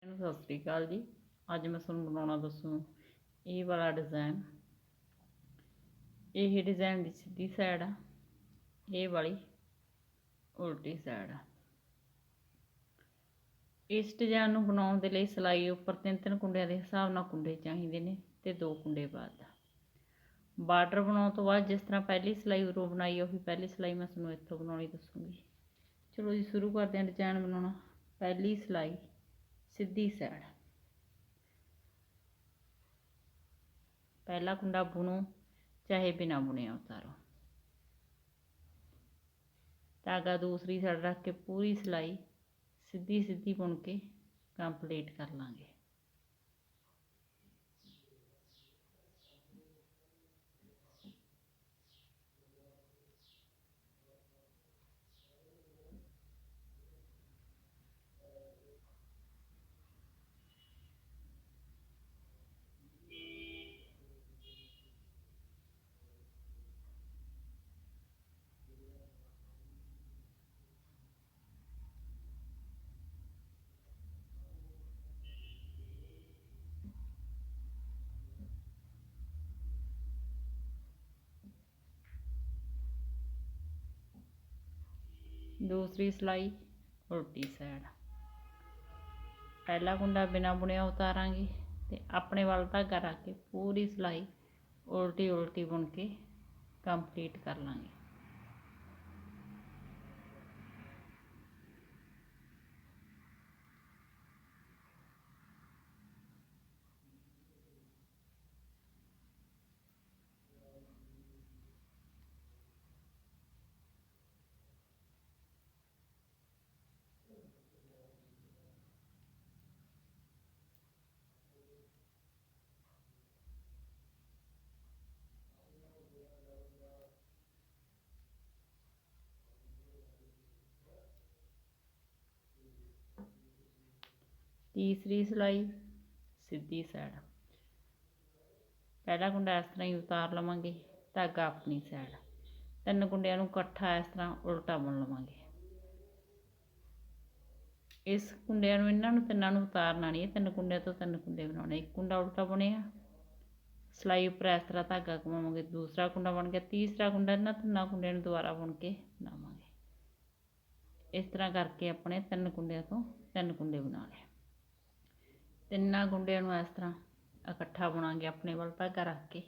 ਸਤਿ ਸ਼੍ਰੀ ਅਕਾਲ ਜੀ। ਅੱਜ ਮੈਂ ਤੁਹਾਨੂੰ ਬਣਾਉਣਾ ਦੱਸੂ ਇਹ ਵਾਲਾ ਡਿਜ਼ਾਈਨ। ਇਹ ਡਿਜ਼ਾਈਨ ਦੀ ਸਿੱਧੀ ਸਾਈਡ ਆ, ਇਹ ਵਾਲੀ ਉਲਟੀ ਸਾਈਡ ਆ। ਇਸ ਡਿਜ਼ਾਈਨ ਨੂੰ ਬਣਾਉਣ ਦੇ ਲਈ ਸਿਲਾਈ ਉੱਪਰ 3-3 ਕੁੰਡਿਆਂ ਦੇ ਹਿਸਾਬ ਨਾਲ ਕੁੰਡੇ ਚਾਹੀਦੇ ਨੇ ਤੇ 2 ਕੁੰਡੇ ਬਾਅਦ ਬਾਰਡਰ ਬਣਾਉਣ ਤੋਂ ਬਾਅਦ ਜਿਸ ਤਰ੍ਹਾਂ ਪਹਿਲੀ ਸਿਲਾਈ ਉਰੋਂ ਬਣਾਈ ਉਹੀ ਪਹਿਲੀ ਸਿਲਾਈ ਮੈਂ ਤੁਹਾਨੂੰ ਇੱਥੋਂ ਬਣਾਉਣੀ ਦੱਸੂਗੀ। ਚਲੋ ਜੀ ਸ਼ੁਰੂ ਕਰਦੇ ਹਾਂ ਡਿਜ਼ਾਈਨ ਬਣਾਉਣਾ। ਪਹਿਲੀ ਸਿਲਾਈ ਸਿੱਧੀ ਸਾਈਡ, पहला कुंडा बुनो चाहे बिना बुनिया उतारो। धागा दूसरी साइड रख के पूरी सिलाई सीधी सीधी बुन के कंप्लीट कर लांगे। दूसरी सिलाई उल्टी साइड, पहला कुंडा बिना बुनिया उतारांगे तो अपने वाल धागा रख के पूरी सिलाई उल्टी उल्टी बुन के कंप्लीट कर लांगे। तीसरी सिलाई सीधी साइड, पहला कुंडा इस तरह ही उतार लवांगे, धागा अपनी साइड, 3 कुंडिया नूं इकट्ठा इस तरह उल्टा बुन लवांगे। इस कुंडिया नूं इन्हां नूं तिन्नां नूं उतारना नहीं है, 3 कुंडिया तो 3 कुंडे बनाने। एक कुंडा उल्टा बुनिया, सिलाई उपर इस तरह धागा घुमावांगे, दूसरा कुंडा बन गया, तीसरा कुंडा इन्हां 3 कुंडिया नूं दोबारा बुन के बनावांगे। इस तरह करके अपने 3 कुंडिया तो 3 कुंडे बना लए। 3 कुंडिया नूं इस तरह इकट्ठा बुनांगे अपने वाल धागा रख के।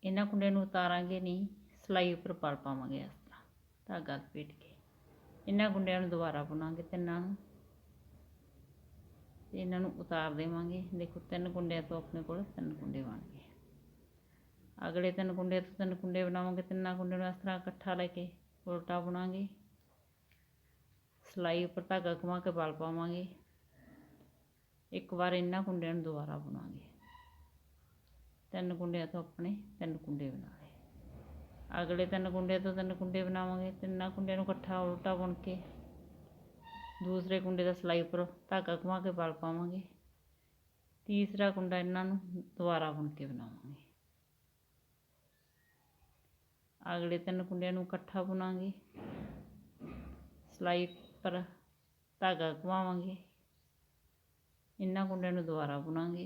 इन्हां कुंडिया नूं उतारांगे नहीं, सिलाई उपर पल पावांगे इस तरह धागा लपेट के। इन्हां कुंडिया नूं दोबारा बुनांगे 3 नूं, इन्हां नूं उतार देवांगे। देखो 3 कुंडिया तो अपने कोल 3 कुंडे बन गए। अगले 3 कुंडिया तो 3 कुंडे बनावांगे। 3 कुंडिया नूं इस तरह इकट्ठा लेके उल्टा बुनांगे, सिलाई उपर धागा घुमा के बल पावांगे। एक बार इन्हां कुंडिया नूं दोबारा बुनांगे। 3 कुंडिया तो अपने 3 कुंडे बना लए। अगले 3 कुंडिया तो 3 कुंडे बनावांगे। 3 कुंडिया नूं इकट्ठा उल्टा बुन के दूसरे कुंडे का सिलाई उपर धागा घुमा के बल पावांगे। तीसरा कुंडा इन्हां नूं दोबारा बुन के बनावांगे। अगले 3 कुंडिया नूं इकट्ठा बुनांगे, सिलाई पर धागा घुमावांगे, इन्हां कुंडिया नूं दोबारा बुनांगे।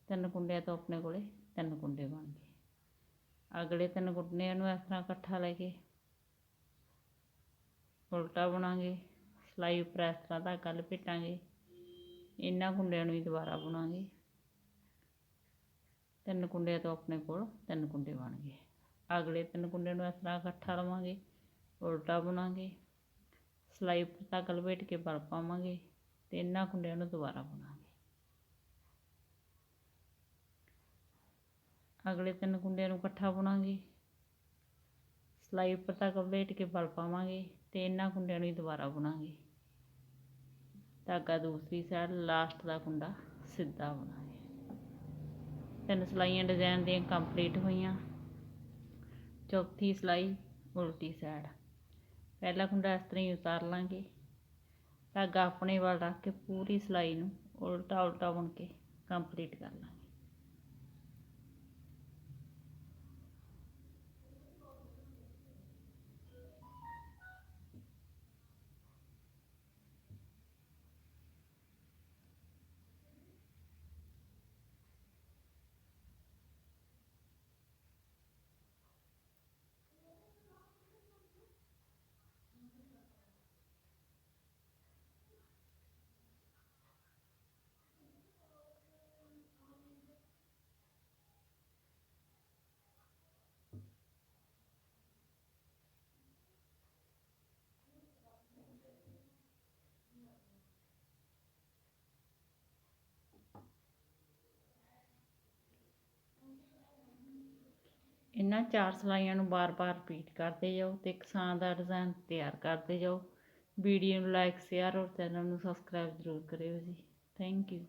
3 कुंडिया तो अपने कोले 3 कुंडे बन गए। अगले 3 कुंडिया नूं इस तरह इकट्ठा लेके उल्टा बुनांगे, सिलाई उपर इस तरह धागा लपेटांगे, इन्हां कुंडिया नूं ही दोबारा बुनांगे। 3 कुंडिया तो अपने कोल 3 कुंडे बन गए। अगले 3 कुंडिया नूं इस तरह इकट्ठा लवांगे, उल्टा बुनांगे, सिलाई उपर धागा लपेट के बल पावांगे ते इन्हां कुंडिया नूं दोबारा बुनांगे। अगले 3 कुंडिया नूं इकट्ठा बुनांगे, सिलाई उपर धागा लपेट के बल पावांगे ते इन्हां कुंडिया नूं दोबारा बुनांगे। धागा दूसरी साइड, लास्ट का कुंडा सीधा बुनांगे। 3 सिलाइयां डिजाइन दी कंप्लीट हुईयां। चौथी सिलाई उल्टी साइड, पहला कुंडा इस तरह ही उतार लांगे, धागा अपने वाल रख के पूरी सिलाई नूं उल्टा उल्टा बुन के कंप्लीट कर लांगे। ਇਹਨਾਂ 4 ਸਿਲਾਈਆਂ ਨੂੰ ਬਾਰ-ਬਾਰ ਰਿਪੀਟ ਕਰਦੇ ਜਾਓ ਤੇ ਕਿਸਾਨ ਦਾ ਡਿਜ਼ਾਈਨ ਤਿਆਰ ਕਰਦੇ ਜਾਓ। ਵੀਡੀਓ ਨੂੰ ਲਾਈਕ, ਸ਼ੇਅਰ ਔਰ ਚੈਨਲ ਨੂੰ ਸਬਸਕ੍ਰਾਈਬ ਜ਼ਰੂਰ ਕਰਿਓ ਜੀ। Thank you.